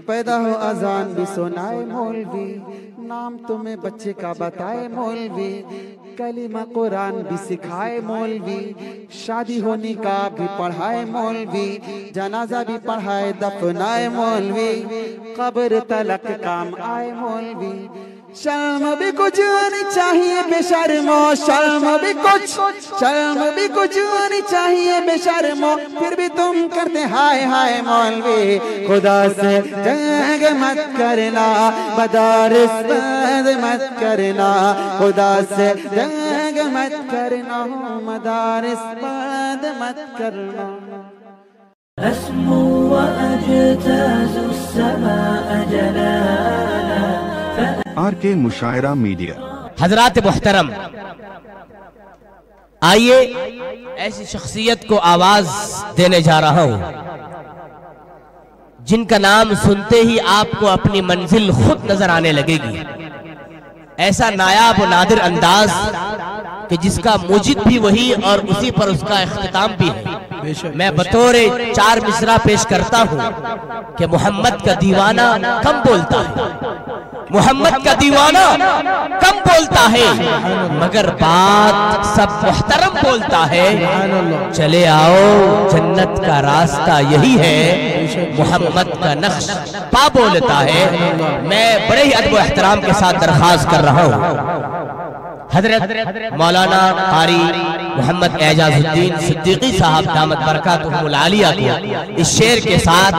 पैदा हो अजान भी सुनाए मौलवी, नाम तुम्हें बच्चे का बताए मौलवी, कलीमा कुरान भी सिखाए मौलवी, शादी होने का भी पढ़ाए मौलवी, जनाजा भी पढ़ाए दफनाए मौलवी, कब्र तलक काम आए मौलवी। शर्म भी कुछ आनी चाहिए बेशर्मो, शर्म भी कुछ आनी चाहिए बेशर्मो, फिर भी तुम करते हाय हाय मौलवी। खुदा से जंग मत करना, मदारिस बंद मत करना, खुदा से जंग मत करना, मदारिस बंद मत करना। अस्मु व अजताज़ु अस्समाअ जलाला। R K मुशायरा media. हजरात मुहतरम, आइए ऐसी शख्सियत को आवाज देने जा रहा हूं जिनका नाम सुनते ही आपको अपनी मंजिल खुद नजर आने लगेगी। ऐसा नायाब और नादिर अंदाज कि जिसका मुजिद भी वही और उसी पर उसका इख्तिताम भी है। मैं बतौर 4 मिसरा पेश करता हूं कि मोहम्मद का दीवाना कम बोलता है, मोहम्मद का दीवाना कम बोलता है, मगर बात सब मुहतरम बोलता है। चले आओ जन्नत का रास्ता यही है, मोहम्मद का नक्श पा बोलता है। मैं बड़े ही अदब एहतराम के साथ दरख्वास्त कर रहा हूँ हजरत मौलाना कारी मोहम्मद एजाजुद्दीन सिद्दीकी साहब दामत बरकातुहुल आलिया को इस शेर के साथ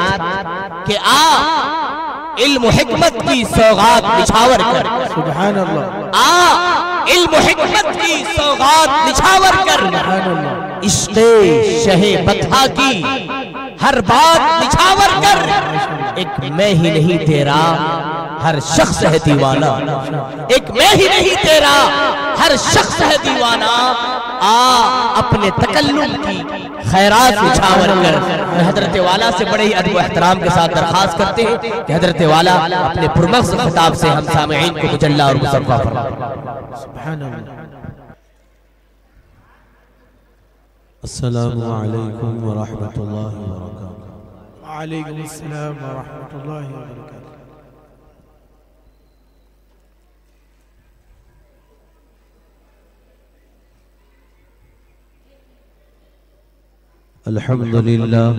कि आ इल्म हिकमत की सौगात निछावर कर, सुभान अल्लाह, आ इल्म हिकमत की सौगात निछावर कर, इश्क़े शहे बतहा की हर बात निछावर कर। एक मैं ही नहीं तेरा हर शख्स है दीवाना, एक मैं ही नहीं तेरा हर शख्स है दीवाना, आ अपने तकल्लुम की खैरात निछावर कर। मैं हजरत वाला से बड़े ही अदब एहतराम के साथ दरख्वास्त करते हैं कि हजरत वाला अपने पुरमग़्ज़ खिताब से हम सामईन को मुजल्ला और मुज़फ़्फ़ा फरमाएं। सुभान अल्लाह। अस्सलामु अलैकुम व रहमतुल्लाहि व बरकातुहू। व अलैकुम अस्सलाम व रहमतुल्लाहि व बरकातुहू। अल्हम्दुलिल्लाह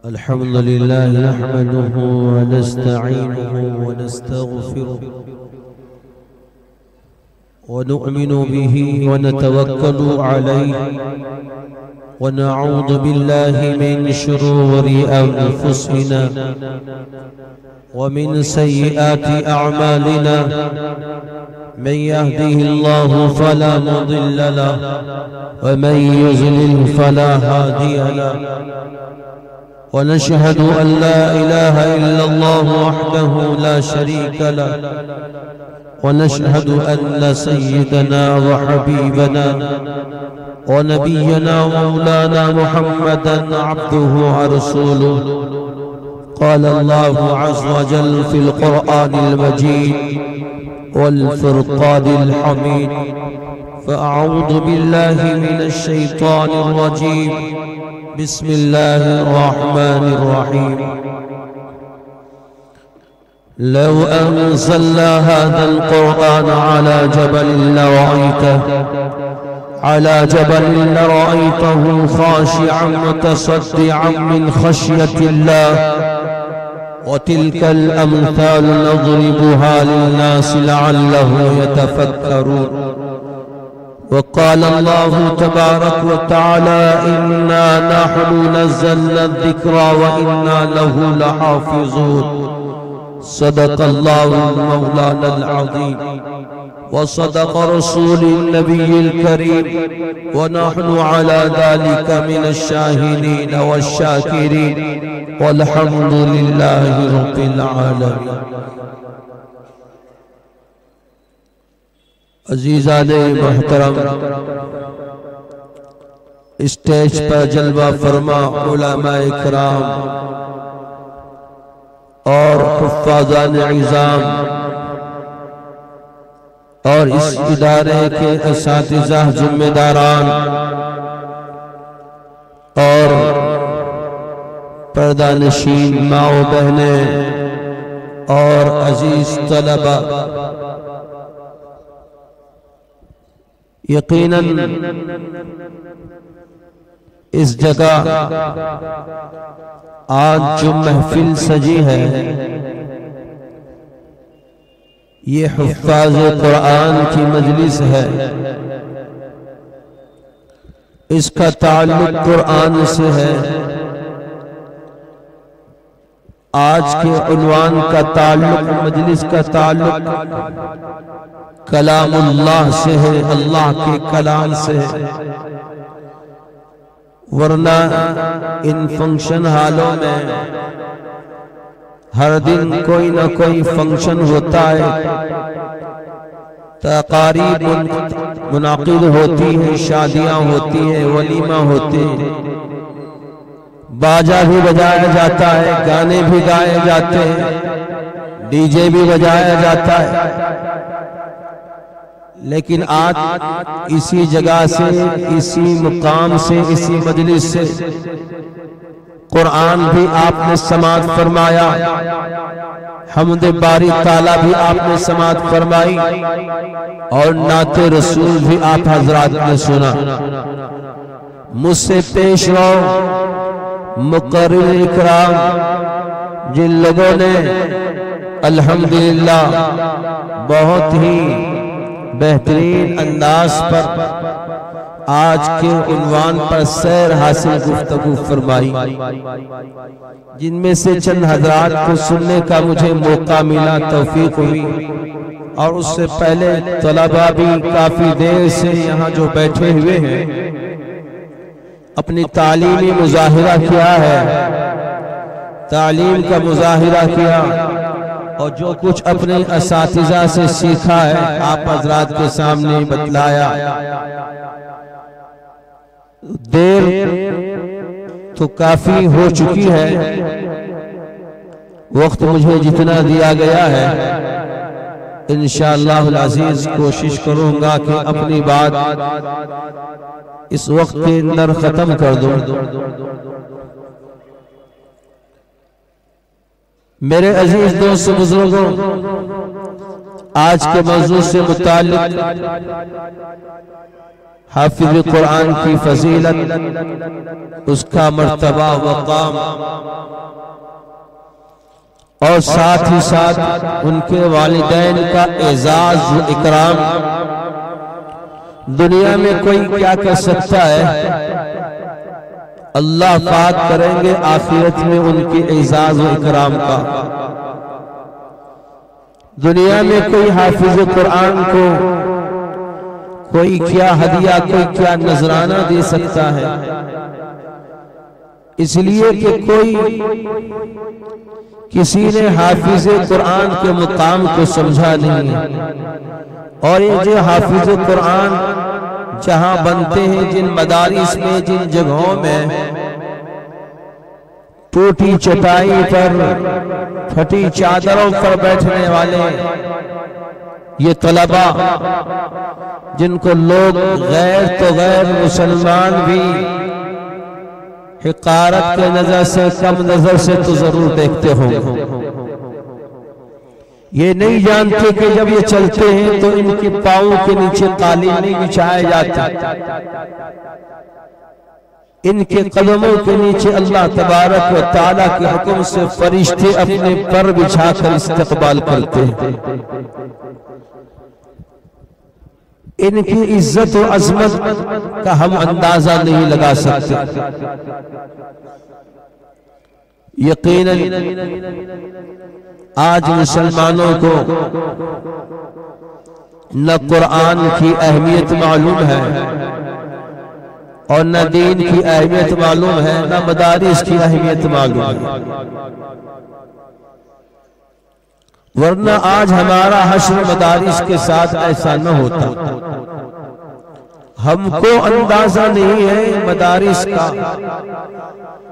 अल्हम्दुलिल्लाह नहमदुहु व नस्तईनुहु व नस्तगफिरुहु व नु'मिनु बिही व नतवक्कलु अलैहि व नऊज़ु बिल्लाहि मिन शुरूरि अनफुसिना व मिन सय्यिआति अअमालिना। मन यहदिहिल्लाहु फला मुदिल्ल लहु व मन युज़लिल फला हादिय लहु। व नशहदु अन ला इलाहा इल्लल्लाहु वहदहु ला शरीका लहु व नशहदु अन्न सय्यदना व हबीबना व नबियना मौलाना मुहम्मदन अब्दुहु व रसूलुहु। क़ाल अल्लाहु अज़्ज़ व जल्ल फ़िल क़ुरआनिल मजीद वल फ़ुरक़ानिल हमीद। फ़अऊज़ु बिल्लाहि मिनश शैतानिर रजीम। बिस्मिल्लाहिर रहमानिर रहीम। लौ अंज़लना हाज़ल क़ुरआन अला जबलिन लरअयतहु ख़ाशिअन मुतसद्दिअन मिन ख़श्यतिल्लाह व तिलकल अम्साल नज़रिबुहा लिन्नास लअल्लहुम यतफ़क्करून। वक़ाल अल्लाहु तबारक व तआला इन्ना नहनु नज़्ज़लना ज़िक्रा व इन्ना लहु लहाफ़िज़ून। सदक़ल्लाहुल मौलानाल अज़ीम व सदक़ रसूलुन नबिय्युल करीम व नहनु अला ज़ालिका मिनश शाहिदीन वश शाकिरीन वल्हम्दुलिल्लाहि रब्बिल आलमीन। अज़ीज़ाने मोहतरम, स्टेज पर जलवा फरमा उलमाए किराम और हुफ़्फ़ाज़ान इज़ाम और इस इदारे के असातिज़ा जिम्मेदारान और पर्दा नशीन माओ बहने और अजीज तलबा, यकीनन इस जगह आज जो महफिल सजी है ये हुफ्फाज़ कुरान की मजलिस है। इसका ताल्लुक कुरान से है। आज के उन्वान का ताल्लुक, मजलिस का ताल्लुक कलामुल्लाह से है, अल्लाह के कलाम से है। वरना इन फंक्शन हालों में हर दिन कोई ना कोई फंक्शन होता है, तकारीब मुनाकिद होती है, शादियां होती हैं, वलीमा होते हैं, बाजा भी बजाया जाता है, गाने भी गाए जाते हैं, डीजे भी बजाया जाता है। लेकिन आज इसी जगह से, इसी मुकाम से, इसी मजलिस से कुरान भी आपने समाअत फरमाया, हम्द बारी ताला भी आपने समाअत फरमाई और नाते रसूल भी आप हजरात ने सुना। मुझसे पेश रहो मुकर्रिर इकराम, जिन लोगों ने अल्हम्दुलिल्लाह बहुत ही बेहतरीन अंदाज पर आज के उन्वान पर सैर हासिल गुफ्तगू फरमाई, जिनमें से चंद हजरात को सुनने का मुझे मौका मिला, तौफीक हुई। और उससे पहले तलबा भी काफी देर से यहाँ जो बैठे हुए हैं अपनी तालीमी मुजाहिरा किया है, तालीम का मुजाहिरा किया और जो कुछ अपने असातिज़ा से सीखा है आप हजरात के सामने बतलाया। देर तो काफी हो चुकी है, वक्त मुझे जितना दिया गया है इंशाअल्लाह अज़ीज कोशिश करूंगा कि अपनी बात इस वक्त के अंदर खत्म कर दूं। मेरे अजीज दोस्त बुजुर्गों, आज के मौजू से मुताल्लिक हाफिज़ कुरान की फजीलत, उसका मर्तबा वक़ाम और साथ ही साथ उनके वालिदैन का एजाज व इकराम, दुनिया में कोई क्या कर सकता है, अल्लाह पाक करेंगे आखिरत में उनके एजाज व इकराम का। दुनिया में कोई हाफिज कुरान को कोई क्या हदिया, कोई क्या नजराना दे सकता है, इसलिए कि कोई किसी ने हाफिज कुरान के मुकाम को समझा नहीं है। और ये जो हाफिज कुरान जहां बनते हैं, जिन मदारिस में, जिन जगहों में टूटी चटाई पर, फटी चादरों पर बैठने वाले ये तलबा, जिनको लोग गैर तो गैर मुसलमान भी हिकारत के नजर से, कम नजर से तो जरूर देखते होंगे, ये नहीं जानते कि जब ये चलते हैं तो इनके पांवों के नीचे कालीन नहीं बिछाए जाते, इनके कदमों के नीचे अल्लाह तबारक व तआला के हुक्म से फरिश्ते अपने पर बिछाकर इस्तकबाल करते हैं। इनकी इज्जत और अजमत का हम अंदाजा नहीं लगा सकते। यकीनन आज मुसलमानों को न कुरान की अहमियत मालूम है और न दीन की अहमियत मालूम है, न मदारिस की अहमियत मालूम है। वरना आज हमारा हश्र मदारिस के साथ ऐसा न होता। हमको अंदाजा नहीं है मदारिस का,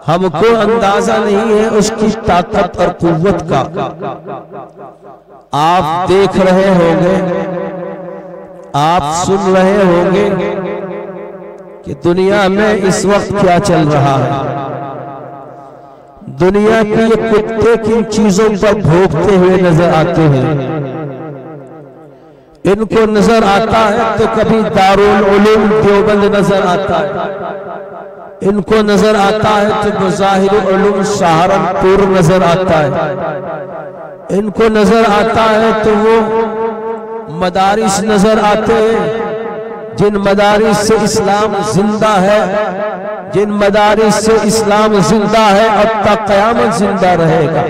हमको अंदाजा नहीं है उसकी ताकत और कुव्वत का। आप देख रहे होंगे, आप सुन रहे होंगे कि दुनिया में इस वक्त क्या चल रहा है। दुनिया के ये कुत्ते किन चीजों पर भोगते हुए नजर आते हैं। इनको नजर आता है तो कभी दारुल उलूम देवबंद नजर आता है, इनको नजर आता है तो बज़ाहिर उलूम सहारनपुर नजर आता है, इनको नजर आता है तो वो मदारिस नजर आते हैं जिन मदारिस से इस्लाम जिंदा है, जिन मदारिस से इस्लाम जिंदा है अब तक क़यामत जिंदा रहेगा।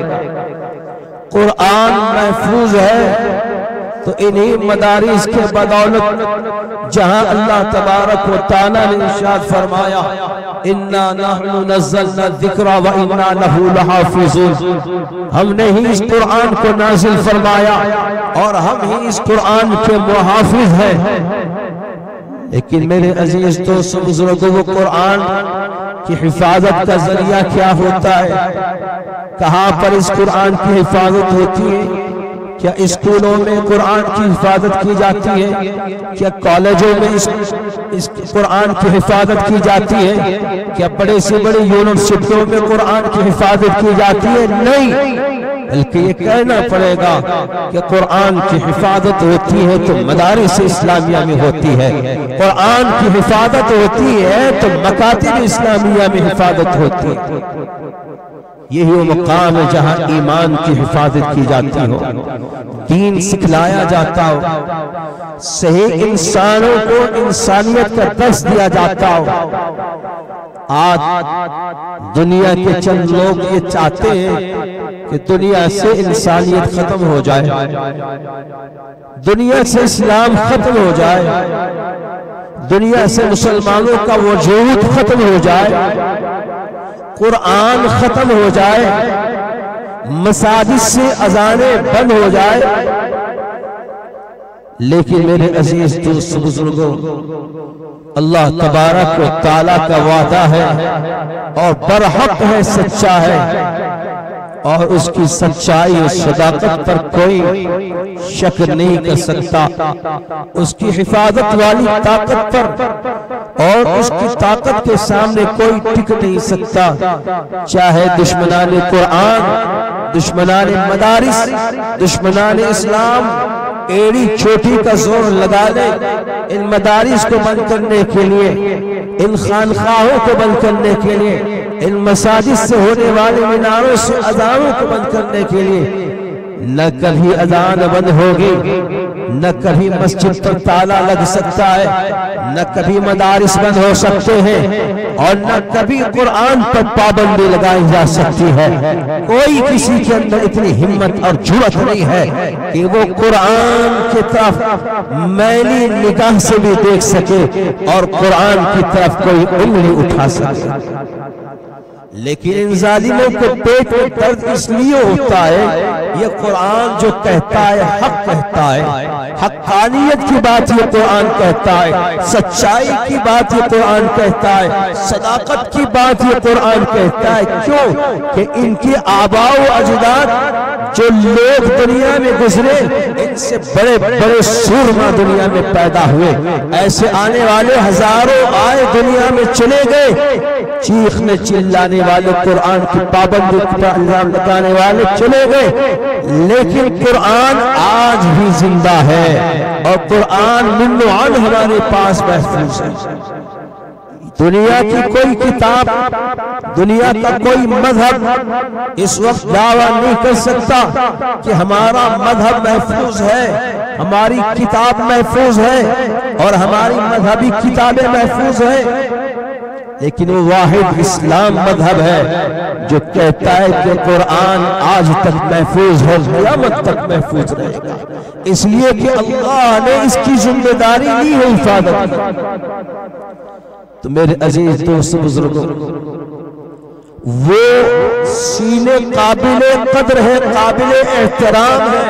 कुरान महफूज है तो इन्हीं मदारिस के बदौलत जहां अल्लाह तबारक व तआला ने इरशाद फरमाया इन्ना नहनु नज़्ज़लना ज़िक्रा व इन्ना लहू लहाफ़िज़ून, हमने ही इस कुरान को नाज़िल फरमाया और हम ही इस कुरान के मुहाफ़िज़ हैं। लेकिन मेरे अजीज दोस्तों बुजुर्गों, वो कुरान की हिफाजत का जरिया क्या होता है? कहाँ पर इस कुरान की हिफाजत होती है? क्या स्कूलों में कुरान की हिफाजत की जाती है? क्या कॉलेजों में इस कुरान की हिफाजत की जाती है? क्या बड़े से बड़े यूनिवर्सिटियों में कुरान की हिफाजत की जाती है? नहीं, बल्कि ये कहना पड़ेगा कि कुरान की हिफाजत होती है तो मदारिस इस्लामिया में होती है, कुरान की हिफाजत होती है तो मकातिब इस्लामिया में हिफाजत होती है। यही वो मकाम है जहां ईमान की हिफाजत की जाती हो, दीन सिखलाया जाता हो, सही इंसानों को इंसानियत का दर्स दिया जाता हो। आज दुनिया के चंद लोग ये चाहते हैं कि दुनिया से इंसानियत खत्म हो जाए, दुनिया से इस्लाम खत्म हो जाए, दुनिया से मुसलमानों का वजूद खत्म हो जाए, कुरान खत्म हो जाए, मसाजिद से अजानें बंद हो जाए। लेकिन मेरे अजीज दोस्त बुजुर्गों, अल्लाह तबारक व तआला का वादा है और बरहक है, सच्चा है और उसकी सच्चाई और सदाकत पर कोई शक नहीं कर सकता। उसकी हिफाजत वाली ताकत पर और उसकी ताकत के सामने कोई टिक नहीं सकता। चाहे दुश्मनाने कुरान, दुश्मनाने मदारिस, दुश्मनाने इस्लाम एड़ी चोटी का जोर लगा ले इन मदारिस को बंद करने के लिए, इन खानखाहों को बंद करने के लिए, इन मसाजिद से होने वाले मीनारों से अजानों को बंद करने के लिए। न कभी अजान बंद होगी, न कभी मस्जिद पर ताला लग सकता है, न कभी मदारिस बंद हो सकते हैं और न कभी कुरान पर पाबंदी लगाई जा सकती है। कोई किसी के अंदर इतनी हिम्मत और जुर्रत नहीं है कि वो कुरान की तरफ मैली निगाह से भी देख सके और कुरान की तरफ कोई उंगली उठा सके। लेकिन इन जालिमों को पेट में दर्द इसलिए होता है, ये कुरान जो कहता है हक कहता है, हक्कानियत की बात ये कुरान कहता है, सच्चाई की बात ये कुरान कहता है, सदाकत की बात ये कुरान कहता है। क्यों कि इनके आबाओ अजदाद जो लोग दुनिया में गुजरे, इनसे बड़े बड़े सूरमा दुनिया में पैदा हुए, ऐसे आने वाले हजारों आए दुनिया में चले गए, चीखने चिल्लाने वाले, कुरान की पाबंदी पर इल्जाम लगाने वाले चले गए, लेकिन कुरान आज भी जिंदा है और कुरान मिन्नुआन हमारे पास महफूज है। दुनिया की कोई किताब, दुनिया का कोई मजहब इस वक्त दावा नहीं कर सकता कि हमारा मजहब महफूज है, हमारी किताब महफूज है और हमारी मजहबी किताबें महफूज है। लेकिन वो वाहिद इस्लाम मजहब है जो कहता है कि कुरान आज तक महफूज है, क़यामत तक महफूज रहेगा, इसलिए कि अल्लाह ने इसकी जिम्मेदारी ली है हिफाजत की। तो मेरे अजीज दोस्त बुजुर्गों, वो सीने काबिले कद्र है, काबिले एहतराम है,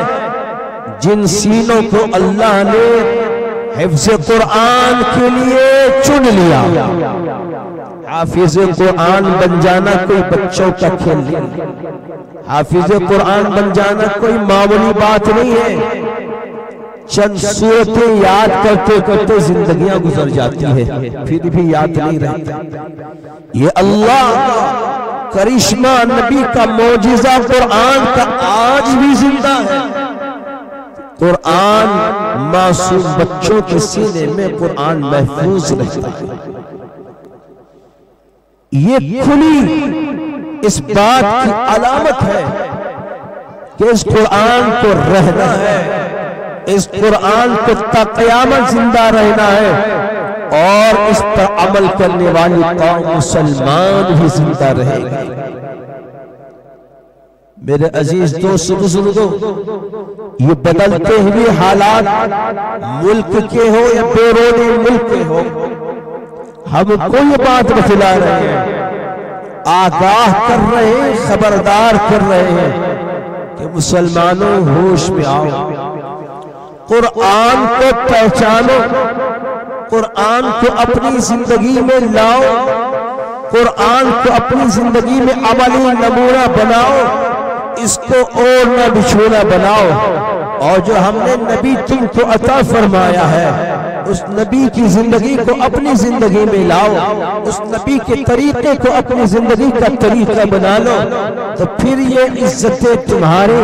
जिन सीनों को अल्लाह ने हिफ्ज़ कुरान के लिए चुन लिया। हाफिज कुरान बन जाना कोई बच्चों का खेल नहीं, हाफिज कुरान बन जाना कोई मामूली बात नहीं है। चंद सूरतें याद करते करते जिंदगियां गुजर जाती है, फिर भी याद नहीं रहती। ये अल्लाह करिश्मा, नबी का मौजिजा कुरान का आज भी जिंदा है। कुरान मासूम बच्चों के सीने में कुरान महफूज रहता है। ये खुली इस बात की अलामत है कि इस कुरान को रहना है, इस कुरान को क़यामत जिंदा रहना है और इस पर अमल करने वाली कौम मुसलमान भी जिंदा रहेगी। मेरे अजीज दोस्त बुजुर्गों, ये बदलते हुए हालात मुल्क के हो या बैरूनी मुल्क के हो, हमको ये बात बतला रहे हैं, आगाह कर रहे हैं, खबरदार कर रहे हैं कि मुसलमानों होश में आओ, कुरान को पहचानो, कुरान को अपनी जिंदगी में लाओ, कुरान को अपनी जिंदगी में अमली नमूना बनाओ, इसको और न बिछोना बनाओ। और जो हमने नबी तुमको अता फरमाया है, उस नबी की जिंदगी को अपनी जिंदगी में लाओ, उस नबी के तरीके को अपनी जिंदगी का तरीका बना लो, तो फिर ये इज्जतें तुम्हारे,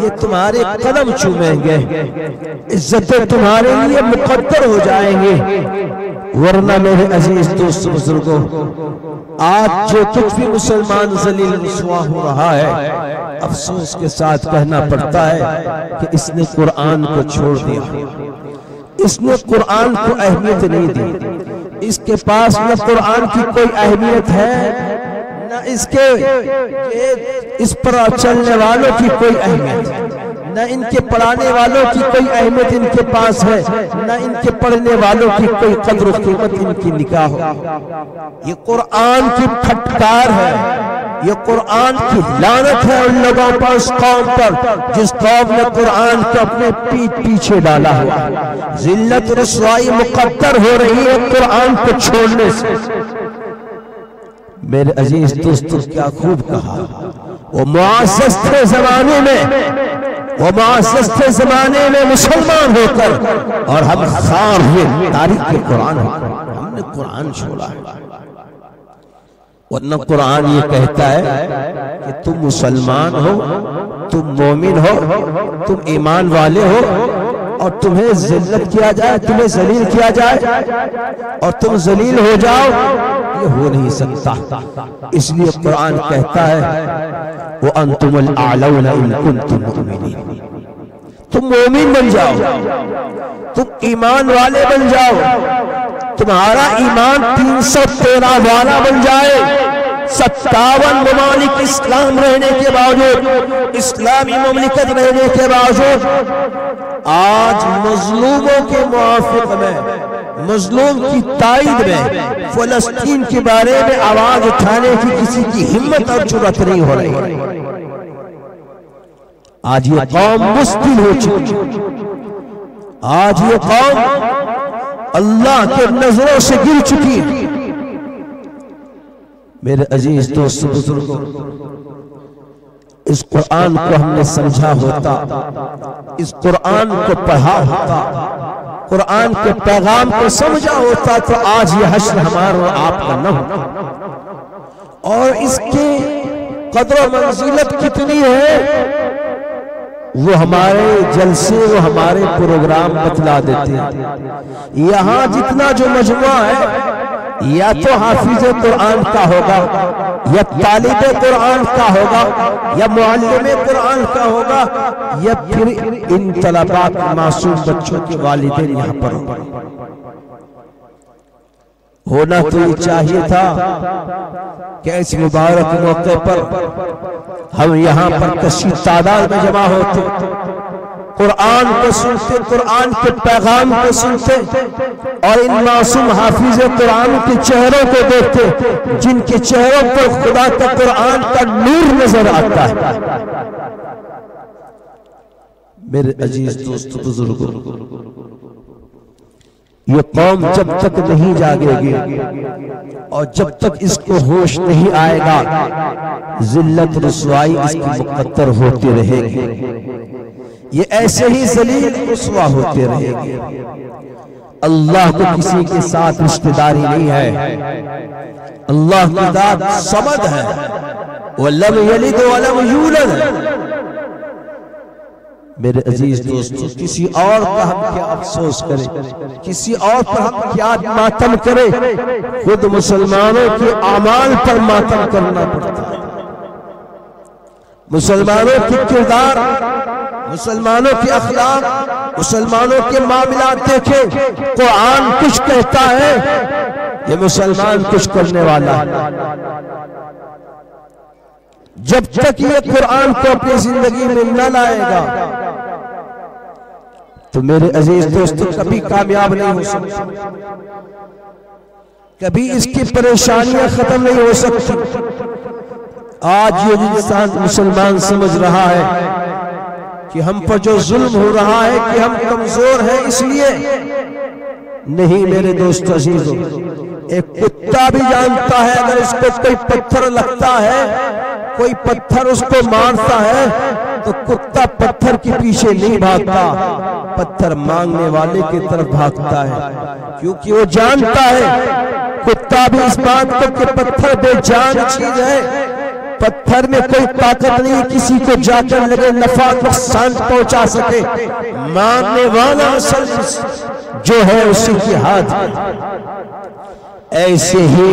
ये तुम्हारे कदम चूमेंगे, इज्जतें तुम्हारे लिए मुकद्दर हो जाएंगे। वरना मेरे अजीज दोस्त बुजुर्गों, आज जो कुछ भी मुसलमान जलील रुसवा हो रहा है, अफसोस के साथ कहना पड़ता है कि इसने कुरान को छोड़ दिया, इसने कुरान को अहमियत नहीं दी, इसके पास न कुरान की कोई अहमियत है, न इसके इस पर चलने वालों की कोई अहमियत है, न इनके पढ़ाने वालों की कोई अहमियत इनके पास है, न इनके पढ़ने वालों की कोई कद्र कीमत इनकी निगाह हो। ये कुरान की फटकार है, ये कुरान की लानत है उन लोगों पर, उस कौम पर जिस कौम ने कुरान को अपने पीठ पीछे डाला हुआ। जिल्लत रुसवाई मुकद्दर हो रही है कुरान को छोड़ने से। मेरे अजीज दोस्तों, क्या खूब कहा, वो मुआज़्ज़ज़ थे जमाने में, वो मुआज़्ज़ज़ थे जमाने में मुसलमान होकर, और हम खार हुए तारीख के कुरान होकर, हमने कुरान छोड़ा है। वरना कुरान ये कहता है कि तुम मुसलमान हो, तुम मोमिन हो, तुम ईमान वाले हो, और तुम्हें जिल्लत किया जाए, तुम्हें जलील किया जाए और तुम जलील हो जाओ, ये हो नहीं सकता। इसलिए कुरान कहता है वो अंतुमुल आलौना इन कुंतुम मुमिनीन, तुम मोमिन बन जाओ, तुम ईमान वाले बन जाओ, तुम्हारा ईमान 313 वाला बन जाए। 57 ममालिक इस्लाम रहने के बावजूद, इस्लामी ममलिकत रहने के बावजूद, आज मजलूमों के मुआफिक में, मजलूम की ताईद में फलस्तीन के बारे में आवाज उठाने की किसी की हिम्मत और जुर्रत नहीं हो रही। आज ये कौम मुश्किल हो चुकी, आज ये कौम अल्लाह के नजरों से गिर चुकी है। मेरे अजीज दोस्त बुजुर्गों, इस कुरान को हमने समझा होता, इस कुरान को पढ़ा होता, कुरान के पैगाम को समझा होता, तो आज ये हश्र हमारा और आपका न होता। और इसके कदर मंजिलत कितनी है वो हमारे जलसे, वो हमारे प्रोग्राम बतला देते हैं। यहाँ जितना जो मजमुआ है, या तो हाफिज कुरान का होगा, या तालिब कुरान का होगा, या मुअल्लिम कुरान का होगा, या फिर इन तलबा मासूम बच्चों के वालिदैन यहाँ पर होना तो ये चाहिए था कि इस मुबारक मौके पर हम यहाँ पर कसी तादाद में जमा होते, कुरान को सुनते, कुरान के पैगाम को सुनते, और इन मासूम हाफिज कुरान के चेहरों को देखते, जिनके चेहरों पर खुदा का कुरान का नूर नजर आता है। मेरे अजीज दोस्त बुजुर्गों, ये कौम जब तक नहीं जागेगी और जब तक इसको होश नहीं आएगा, जिल्लत रुसवाई इसकी मुकद्दर होती रहेगी। ये ऐसे ही जलील रुसवा होते रहेंगे। अल्लाह को किसी के साथ रिश्तेदारी नहीं है, अल्लाह की जात समद है, वलम यलिद वलम यूलद है। मेरे अजीज दोस्तों, किसी और का हम क्या अफसोस करें, किसी और पर हम क्या मातम करें, खुद मुसलमानों के आमाल पर मातम करना पड़ता है। मुसलमानों की किरदार, मुसलमानों के अखलाक, मुसलमानों के मामलात देखें। कुरान कुछ कहता है, ये मुसलमान कुछ करने वाला है। जब तक ये कुरान को अपनी जिंदगी में न लाएगा तो मेरे अजीज दोस्तों कभी कामयाब नहीं हो सकता, कभी इसकी परेशानियां खत्म नहीं हो सकती। आज ये इंसान मुसलमान समझ रहा है कि हम पर जो जुल्म हो रहा है कि हम कमजोर हैं इसलिए नहीं। मेरे दोस्तों अजीजों, एक कुत्ता भी जानता है अगर इसको कोई पत्थर लगता है, कोई पत्थर उसको मारता है तो कुत्ता पत्थर के पीछे नहीं भागता, पत्थर मांगने वाले की तरफ भागता है, क्योंकि वो जानता है, कुत्ता भी इस बात को कि पत्थर बेजान चीज है, पत्थर में कोई ताकत नहीं किसी को जाकर लगे नफा नुकसान पहुंचा सके, मारने वाला असल जो है उसी के हाथ में। ऐसे ही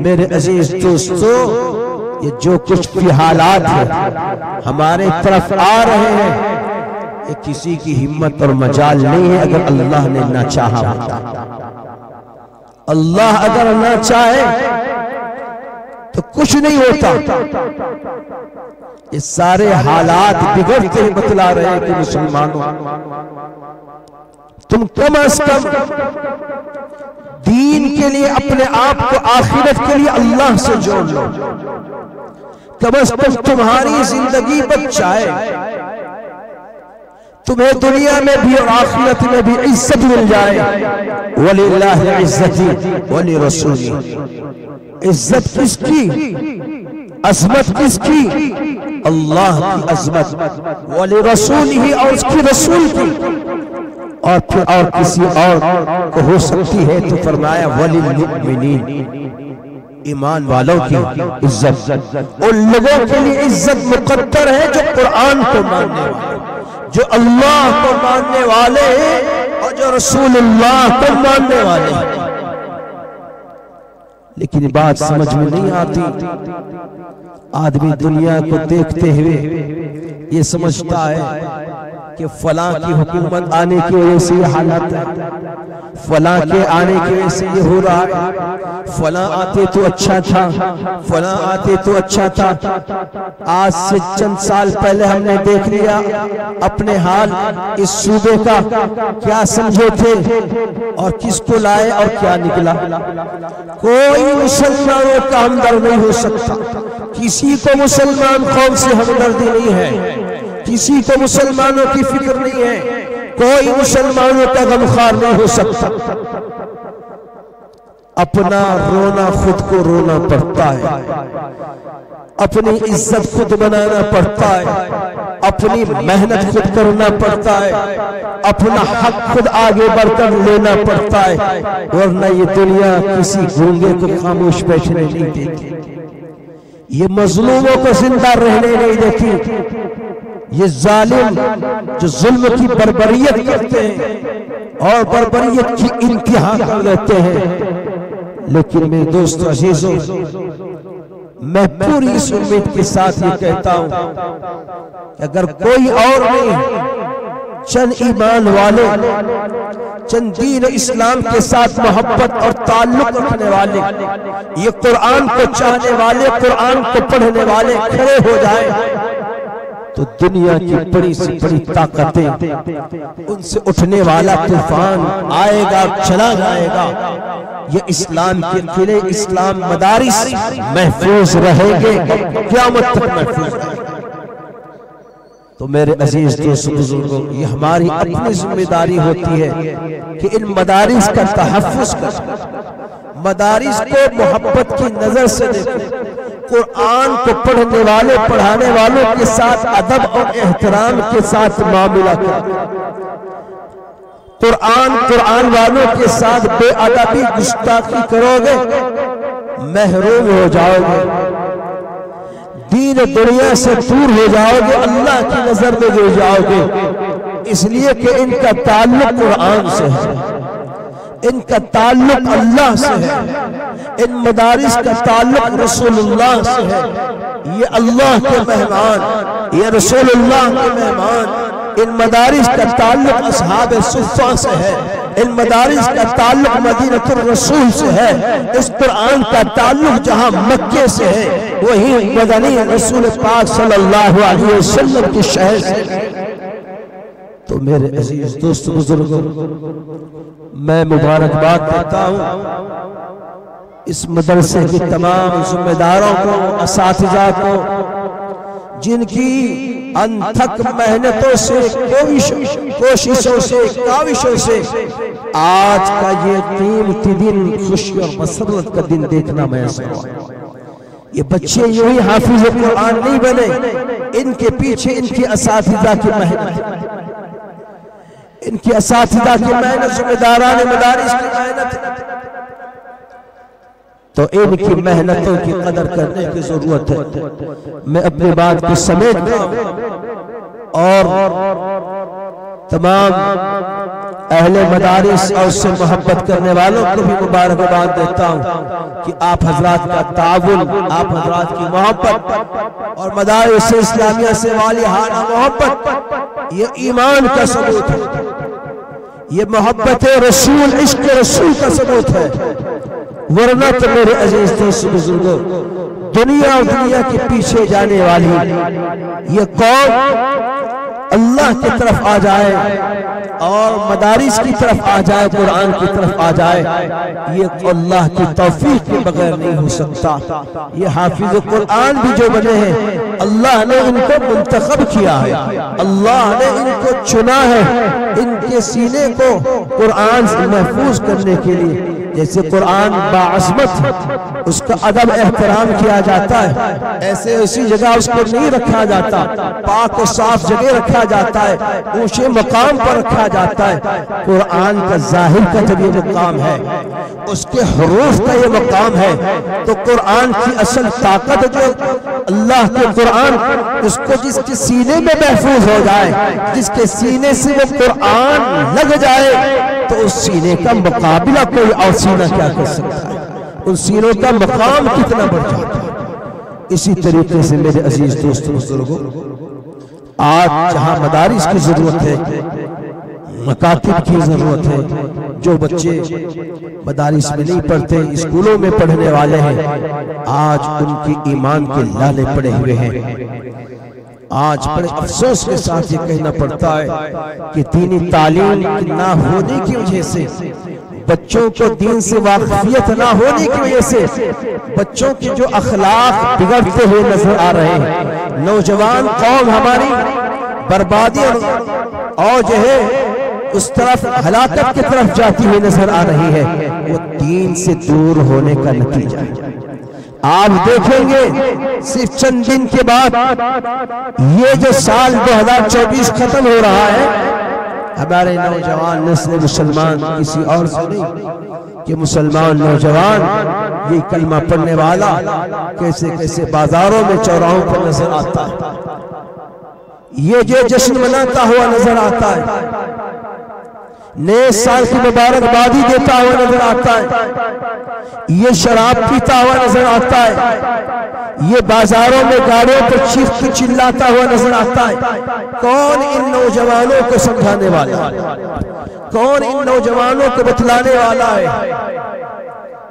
मेरे अजीज दोस्तों, ये जो कुछ भी हालात है हमारे तरफ आ रहे हैं, ये किसी की हिम्मत और मजाल नहीं है अगर अल्लाह ने ना चाहा होता। अल्लाह अगर ना चाहे तो कुछ नहीं होता। ये सारे हालात बिगड़ते हुए बतला रहे हैं कि मुसलमानों, तुम कम अज कम दीन के लिए अपने आप को आखिरत के लिए अल्लाह से जोड़ लो। कम अज कम तुम्हारी जिंदगी बच जाए, तुम्हें दुनिया में भी और आखिरत में भी इज्जत मिल जाए। वलिल्लाहि इज्जती वली रसूली, इज्जत किसकी, अजमत किसकी, अल्लाह की अजमत, वली रसूल ही और उसकी रसूल की, और फिर और किसी और को हो सकती है तो फरमाया वली मुमिनीन, ईमान वालों की इज्जत। उन लोगों के लिए इज्जत मुकद्दर है जो कुरान को मानने वाले, जो अल्लाह को मानने वाले और जो रसूलुल्लाह को मानने वाले। लेकिन बात समझ में नहीं आती। आदमी दुनिया को देखते हुए ये समझता है कि फलां की हुकूमत आने की वजह से ये हालत है, फलां के आने की वजह से ये हो रहा है, फलां आते तो अच्छा था, फलां आते तो अच्छा था। आज से चंद साल पहले हमने देख लिया अपने हाल इस सूबे का, क्या समझे थे और किसको लाए और क्या निकला। कोई मुसलमानों का हमदर्द नहीं हो सकता, किसी को मुसलमान कौम से हमदर्दी नहीं है, किसी को मुसलमानों की फिक्र नहीं है, कोई मुसलमानों का गमखार नहीं हो सकता। अपना रोना खुद को रोना पड़ता है, अपनी इज्जत खुद बनाना पड़ता है, अपनी मेहनत खुद करना पड़ता है, अपना हक खुद आगे बढ़कर लेना पड़ता है, वरना ये दुनिया किसी गूंगे को खामोश बैठने नहीं देती, ये मजलूमों को जिंदा रहने नहीं देती। ये जालिम जो जुल्म की बर्बरियत करते हैं और बर्बरियत की इंतहा कर देते हैं। लेकिन मेरे दोस्तों अजीजों, मैं पूरी इस उम्मीद के साथ ये कहता हूं कि अगर कोई और नहीं, चंद ईमान वाले, चंद दीन इस्लाम के साथ मोहब्बत और ताल्लुक रखने वाले, ये कुरान को चाहने वाले, कुरान को पढ़ने वाले खड़े हो जाए तो दुनिया की बड़ी से बड़ी ताकतें, उनसे उठने वाला तूफान आएगा, चला जाएगा। ये इस्लाम के किले, इस्लाम मदारिस महफूज रहेंगे, क़यामत तक महफूज रहेंगे। तो मेरे अजीज दोस्तों बुजुर्गों, ये हमारी अपनी जिम्मेदारी होती है कि इन मदारिस का तहफ़्फ़ुज़ करें, मदारिस को मोहब्बत की नजर से देखें, कुरान को पढ़ने वाले, पढ़ाने वालों के साथ अदब और एहतराम के साथ मामला करें। कुरान वालों के साथ बेअदबी, गुस्ताखी करोगे, महरूम हो जाओगे, दीन दुनिया से दूर हो जाओगे, अल्लाह की नजर में गिर जाओगे। इसलिए कि इनका ताल्लुक कुरान से है, इनका ताल्लुक अल्लाह से है, इन मदारिस का ताल्लुक रसूलुल्लाह से है। ये अल्लाह के मेहमान, ये रसूलुल्लाह के मेहमान। इन मदारिस का ताल्लुक असहाब सुफ़ा से है, इन मदारिस का ताल्लुक मदीनतुर रसूल से है। इस कुरान का ताल्लुक जहां मक्के से है, वही मदनी रसूल पाक सल्लल्लाहु अलैहि वसल्लम के शहर से। तो मेरे अजीज दोस्त बुजुर्गों, मैं मुबारकबाद देता हूँ इस मदरसे के तमाम जिम्मेदारों को, असातिज़ा को, जिनकी अनथक मेहनतों से, कोशिशों से, काविशों से आज का ये कीमती दिन, खुशी और मसरत का दिन देखना मैसर हुआ। ये बच्चे यूं ही हाफिज कुरान नहीं बने, इनके पीछे इनकी असातिज़ा की मेहनत, इनकी असातिज़ा की मेहनत, जिम्मेदारान मदारिस की मेहनत। तो इनकी मेहनतों की कदर करने की जरूरत है। मैं अपनी बात को समेटता हूं और तमाम अहले मदारिस और उससे मोहब्बत करने वालों को भी मुबारकबाद देता हूं कि आप हजरात का ताउन, आप हजरात की मोहब्बत और मदारिस इस्लामिया से वालिहाना मोहब्बत, ये ईमान का सबूत है, ये मोहब्बत रसूल, इश्क रसूल का सबूत है। वरना तो मेरे अजीज दोस्त बुजुर्गों, दुनिया और दुनिया के पीछे जाने वाली ये कौम अल्लाह की तरफ आ जाए और मदारिस की तरफ आ जाए, कुरान की तरफ आ जाए, ये अल्लाह की तौफीक के बगैर नहीं हो सकता। ये हाफिज कुरान भी जो बने हैं, अल्लाह ने इनको मुंतखब किया है, अल्लाह ने इनको चुना है इनके सीने को कुरान से महफूज करने के लिए। जैसे कुरान बाअज़मत, उसका अदब एहतराम किया जाता है, ऐसे उसी जगह उसको नहीं रखा जाता, पाक और साफ जगह रखा जाता है, ऊंचे मकाम पर रखा जाता है। कुरान का जाहिर का जब ये मकाम है, उसके हुरूफ का ये मकाम है, तो कुरान की असल ताकत जो अल्लाह के कुरान, उसको जिसके सीने में महफूज हो जाए, जिसके सीने से वो कुरान लग जाए, तो उस सीने का मुकाबला कोई और सीना क्या कर सकता है, उन सीनों का मकाम कितना बढ़ जाता है। इसी तरीके से मेरे अजीज दोस्तों बुजुर्गों, आज जहां मदारिस की जरूरत है, मकातिब की जरूरत है, जो बच्चे मदारिस में नहीं पढ़ते, स्कूलों में पढ़ने वाले हैं, आज उनकी ईमान के लाले पड़े हुए हैं। आज बड़े अफसोस के साथ ये कहना पड़ता है कि दीनी तालीम ना होने की वजह से, बच्चों को दीन से वाकफियत ना होने की वजह से, बच्चों के जो अखलाक बिगड़ते हुए नजर आ रहे हैं, नौजवान कौम हमारी बर्बादी और जो है उस तरफ हलाकत की तरफ जाती हुई नजर आ रही है, वो दीन से दूर होने का नतीजा है। आप देखेंगे सिर्फ चंद दिन के बाद ये जो साल 2024 खत्म हो रहा है, हमारे नौजवान नस्ल मुसलमान किसी और से नहीं कि मुसलमान नौजवान ये कलमा पढ़ने वाला कैसे कैसे बाजारों में, चौराहों पर नजर आता है, ये जो जश्न मनाता हुआ नजर आता है, नए साल की मुबारकबादी देता हुआ नजर आता है, ये शराब पीता हुआ नजर आता है, ये बाजारों में गाड़ियों पर चीख के चिल्लाता हुआ नजर आता है। कौन इन नौजवानों को समझाने वाला है, कौन इन नौजवानों को बतलाने वाला है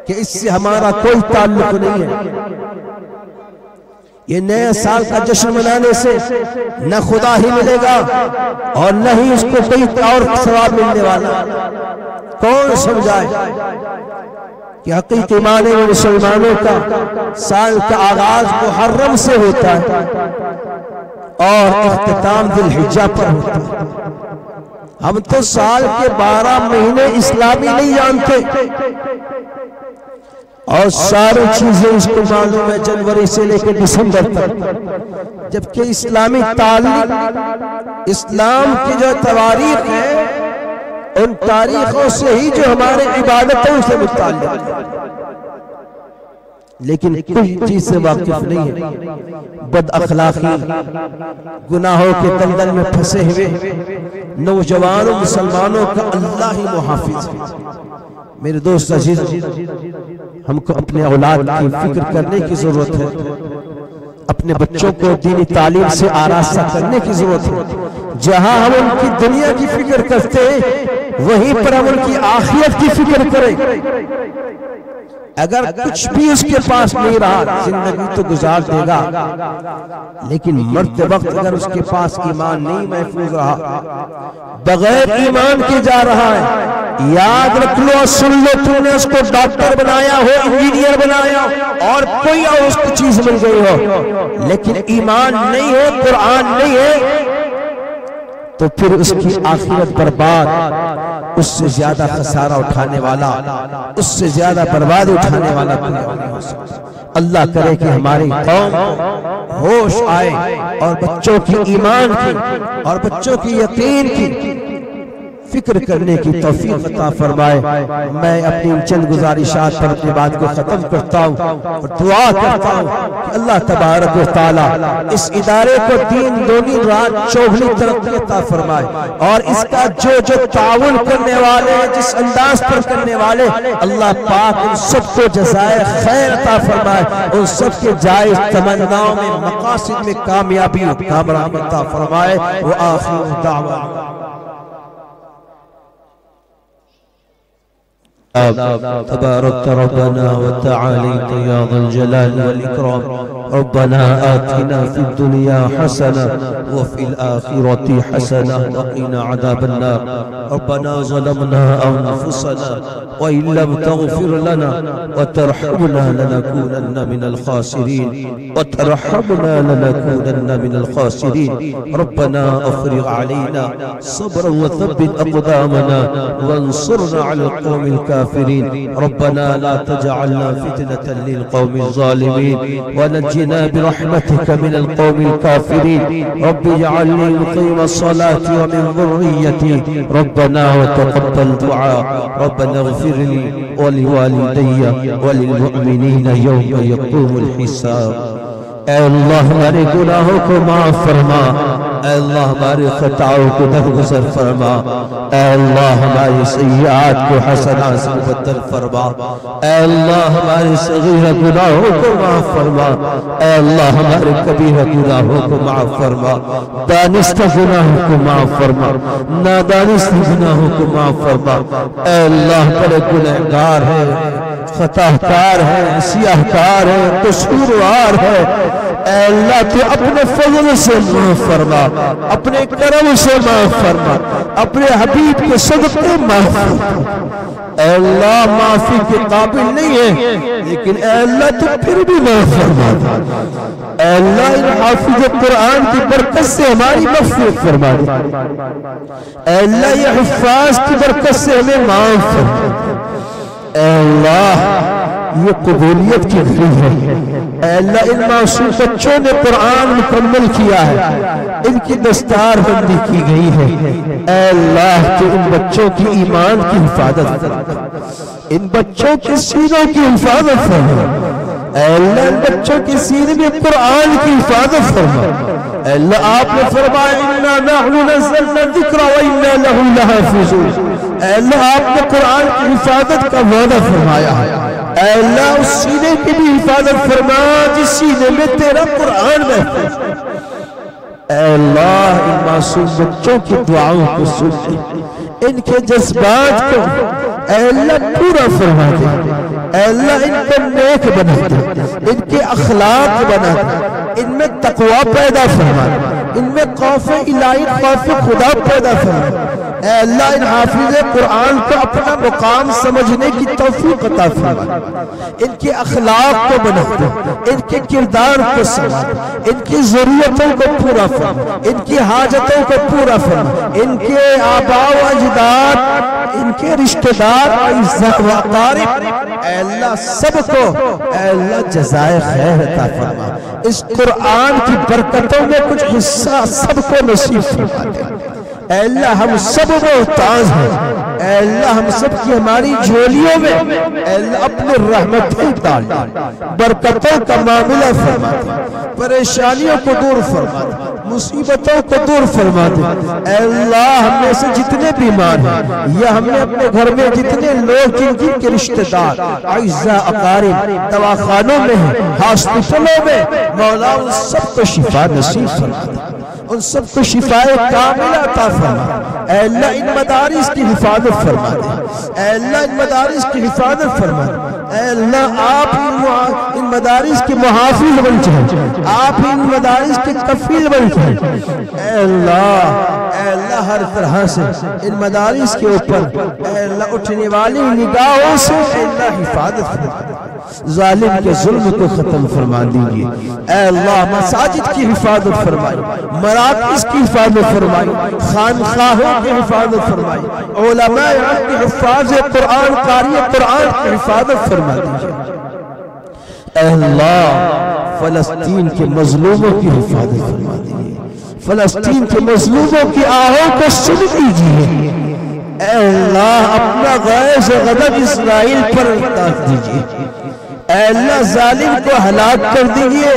कि इससे हमारा कोई ताल्लुक नहीं है। ये नए साल का जश्न मनाने से न खुदा ही मिलेगा और न ही उसको कोई और सवाब मिलने वाला। कौन समझाए कि हकीकी माने में मुसलमानों का साल का आगाज मुहर्रम से होता है और इख्तिताम दिलहिज्जा पर होता है। हम तो साल के 12 महीने इस्लामी नहीं जानते और सारी चीजें इसको मालूम है जनवरी से लेकर दिसंबर तक, जबकि इस्लामी तालीम, इस्लाम की जो तवारीख है, उन तारीखों से ही जो हमारे इबादतों से मुताल्लिक़ है। लेकिन कोई चीज से वाकिफ नहीं है। बद अखलाकी, गुनाहों के दलदल में फंसे हुए नौजवानों मुसलमानों का अल्लाह ही मुहाफिज है। मेरे दोस्त अजीज, हमको अपने औलाद की फिक्र करने की जरूरत है, अपने बच्चों को दीनी तालीम से आरास्ता करने की जरूरत है। जहां हम उनकी दुनिया की फिक्र करते हैं, वहीं पर हम उनकी आखिरत की फिक्र करें। अगर कुछ भी उसके पास नहीं रहा, जिंदगी तो गुजार देगा, लेकिन मरते वक्त अगर उसके पास ईमान नहीं महफूज रहा, बगैर ईमान के जा रहा है, याद रख लो, सुन लो, तुमने उसको डॉक्टर बनाया हो, इंजीनियर बनाया हो, और कोई और उसको चीज मिल गई हो, लेकिन ईमान नहीं है, कुरान नहीं है, तो फिर उसकी आखिरत बर्बाद, उससे ज्यादा खसारा उठाने वाला, उससे ज्यादा बर्बादी उठाने वाला कोई नहीं हो सकता। अल्लाह करे कि हमारी कौम होश आए और बच्चों की ईमान की और बच्चों की यकीन की फिक्र करने की तौफीक अता फरमाए। मैं अपनी चंद गुजारिशात पर अपनी बात को खत्म करता हूँ और दुआ करता हूँ कि अल्लाह तबारक व तआला इस इदारे को दिन दोनी रात चौगुनी तरक्की अता फरमाए, और इसका जो जो ताउन करने वाले हैं, जिस अंदाज पर करने वाले, अल्लाह पाक उन सबको जज़ाए खैर अता फरमाए, उन सबके जायज तमन्नाओं में, मकासिद में कामयाबी और कामयाबी अता फरमाए। वो आखिर दावा तबारक रब्बना व तआलैत या ज़ल जलाल वल इकराम। रब्बना आतिना फिद दुनिया हसना व फिल आखिरति हसना व क़िना अज़ाबन नार। रब्बना ज़लमना अनफुसना व इन लम तग़फिर लना व तरहमना लनकूनन्ना मिनल ख़ासिरीन व तरहमना लनकूनन्ना मिनल ख़ासिरीन। रब्बना अफ़रिग़ अलैना सब्रन व थब्बित अक़दामना वंसुरना अलल क़ौमिल काफ़िरीन। रब्बना ला तजअलना फितनतन लिल क़ौमिज़ ज़ालिमीन व नज्जिना बिरहमतिका मिनल क़ौमिल काफ़िरीन। रब्बि इजअलनी मुक़ीमस सलाति व मिन ज़ुर्रिय्यती। रब्बना व तक़ब्बल दुआ। रब्बना इग़फिर ली व लिवालिदैया व लिलमुअमिनीना यौम यक़ूमुल हिसाब। ऐ अल्लाह हमारे गुनाहों को माफ फरमा, ऐ अल्लाह हमारे खताओं को दरगुजर फरमा, ऐ अल्लाह हमारे सय्यात को हसना से मुबद्दल फरमा, ऐ अल्लाह हमारे सगीरा गुनाहों को माफ फरमा, ऐ अल्लाह हमारे कबीरा गुनाहों को माफ फरमा, दानिस्ता गुनाहों को माफ फरमा, नादानिस्ता गुनाहों को माफ फरमा। ऐ अल्लाह बड़े गुनहगार है, खताकार है, सियाहकार है, कसूरवार है, अल्लाह तू अपने फजल से माफ फरमा, अपने करम से माफ फरमा, अपने हबीब के सदक़े माफ फरमा। अल्लाह माफी के काबिल नहीं है, लेकिन अल्लाह तू फिर भी माफ फरमा। अल्लाह इन हाफिज़ कुरान की बरकत से हमारी मग़फ़िरत फरमा दे। अल्लाह ये हुफ़्फ़ाज़ की बरकत से हमें माफ फरमा। अल्लाह ये कबूलियत की घड़ी है। अल्लाह इन मासूम बच्चों ने कुरान मुकम्मल किया है, इनकी दस्तार बंदी की गई है। अल्लाह तो इन बच्चों की ईमान की हिफाजत कर, इन बच्चों के सीनों की हिफाजत फरमा। अल्लाह इन बच्चों के सीने में कुरान की हिफाजत फरमा। अल्लाह आपने फरमाया इन्ना नहनु नज़्ज़लना ज़िक्रा व इन्ना लहु लहाफ़िज़ून। अल्लाह आपने कुरान की हिफाजत का वादा फरमाया है। अल्लाह उस सीने की भी हिफाजत फरमा जिस सीने में तेरा कुरान महफूज है। अल्लाह इन मासूम बच्चों की दुआओं को सुन, इनके जज्बात को अल्लाह पूरा फरमा दे। अल्लाह इनको नेक बना दे, इनके अखलाक बना दे, इनमें तकवा पैदा फरमा दे, इनमें खौफ इलाही, खौफ खुदा पैदा फरमा। अल्लाह इन हाफिज़ कुरान को अपना मुकाम समझने की तौफीक अता फरमा, इनके अखलाक को बना दे, इनके किरदार को संभाल, इनकी ज़रूरतों को पूरा फरमा, इनकी हाजतों को पूरा फरमा, इनके आबा व अजदाद, इनके रिश्तेदार और अल्लाह सबको अल्लाह जज़ाए खैर अता फरमा। इस कुरान की बरकतों में कुछ हिस्सा सबको नसीब फरमा दे। अल्लाह हम सब मोहताज हैं, ऐ अल्लाह हम सब की हमारी झोलियों में ऐ अल्लाह अपने रहमतें डाल, बरकतों का मामला फरमा दे, परेशानियों को दूर फरमा दे, मुसीबतों को दूर फरमा दे। ऐ अल्लाह हम में से जितने बीमार हैं या हमने अपने घर में जितने लोग जिनके रिश्तेदार आइज़ा अकारिब दवाखानों में हैं, हॉस्पिटलों में, मौला उन सबको शिफा नसीब फरमा दे, उन सबको शिफाए कामिला अता फरमा। ऐ अल्लाह इन मदारिस की हिफाजत फरमा दे, ऐ अल्लाह इन मदारिस की हिफाजत फरमा दे। ऐ अल्लाह आप इन मदारिस के मुहाफिज बन जाए, आप इन मदारिस के कफील बन जाए। ऐ अल्लाह हर तरह से इन मदारिस के ऊपर ऐ अल्लाह उठने वाली निगाहों से ऐ अल्लाह हिफाजत फरमा दे, जालिम के जुल्म को खत्म फरमा दीजिए। ऐ अल्लाह मसाजिद की हिफाजत फरमाई, मराकिज़ की हिफाजत फरमाई, खानखाहों की हिफाजत फरमाई, उलमाए के हिफाज कुरान कारी कुरान की हिफाजत फरमा दीजिए। ऐ अल्लाह फलस्तीन के मजलूमों की हिफाजत फरमा दीजिए, फलस्तीन के मजलूमों की आहों को सुन लीजिए। ऐ अल्लाह अपना गैज़ गज़ब इस्राइल पर उतार दीजिए। ऐ अल्लाह जालिम को हलाक कर दीजिए,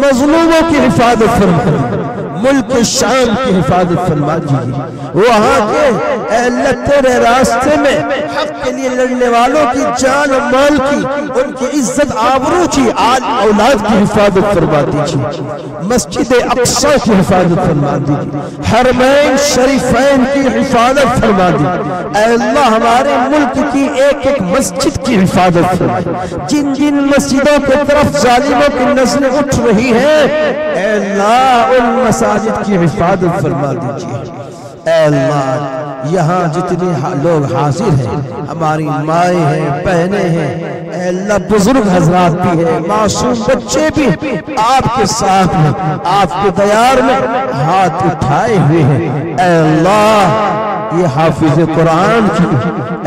मजलूमों की हिफाजत फरमा, मुल्क शाम की हिफाजत फरमा दीजिए। वहाँ के अल्लाह तेरे रास्ते में हक के लिए लड़ने वालों की जान और माल की, उनकी इज्जत आबरू की, आल औलाद की हिफाजत फरमा दीजिए। मस्जिद अक्सा की हिफाजत फरमा दीजिए, हरमैन शरीफैन की हिफाजत फरमा दीजिए। अल्लाह हमारे मुल्क की एक एक मस्जिद की हिफाजत फरमा, जिन जिन मस्जिदों की तरफ जालिमों की नजरें उठ रही है अल्लाह उन मसाजिद की हिफाजत फरमा दीजिए। अल्लाह यहाँ जितने लोग हाजिर हैं, हमारी माएँ हैं, बहनें हैं, अल्लाह बुजुर्ग हजरात भी हैं, मासूम बच्चे भी आपके साथ में, आपके दयार में हाथ उठाए हुए हैं। अल्लाह ये हाफिज कुरान की,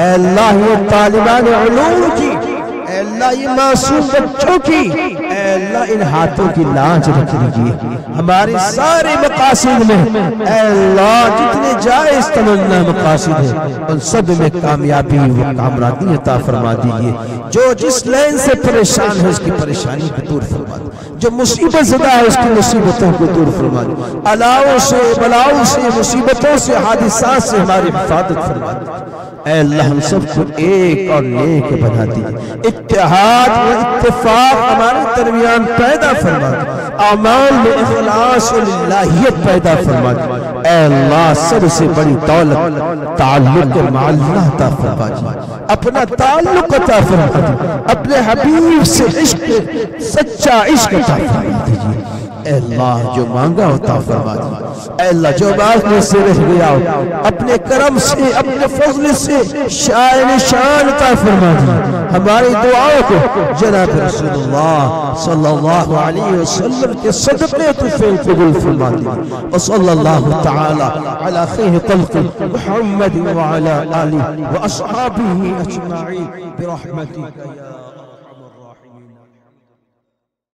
अल्लाह ये तालिबान उलूम की, अल्लाह ये मासूम बच्चों की, अल्लाह इन हाथों की लाज रख लीजिए। हमारे सारे मकासिद में अल्लाह जितने जायज़ तमन्ना मकासिद है उन सब में कामयाबी व कामरानी अता फरमा दीजिए। जो जिस लाइन से परेशान है उसकी परेशानी को दूर फरमा दो, जो मुसीबत ज़दा है उसकी मुसीबतों को दूर फरमा दो, अलाओं से बलाओं से मुसीबतों से हादिसात से हमारी हिफाजत फरमा दो। अल्लाह हम सबको एक और नेक बना दीजिए, इत्तेहाद व इत्तेफाक हमारे दरमियान पैदा फरमा दो, अमाल में इखलास व लिल्लाहियत पैदा फरमा दो। अल्लाह सबसे बड़ी दौलत ताल्लुक माअल्लाह अता फरमा दो, अपना ताल्लुक अता फरमा दो, अपने हबीब से इश्क सच्चा इश्क अता फरमा दीजिए। अल्लाह जो मांगा होता फरमा दो, अल्लाह जो मांगने से रह गया हो अपने करम से, अपने फजल से शान शान अता फरमा दो। हमारी दुआओं को जनाब रसूलुल्लाह सल्लल्लाहु अलैहि वसल्लम के सदक़े तुफ़ैल कबूल फरमा दो। व सल्लल्लाहु तआला अला खैर खल्क़ि मुहम्मद व अला आलिहि व अस्हाबिही अजमईन बिरहमतिका या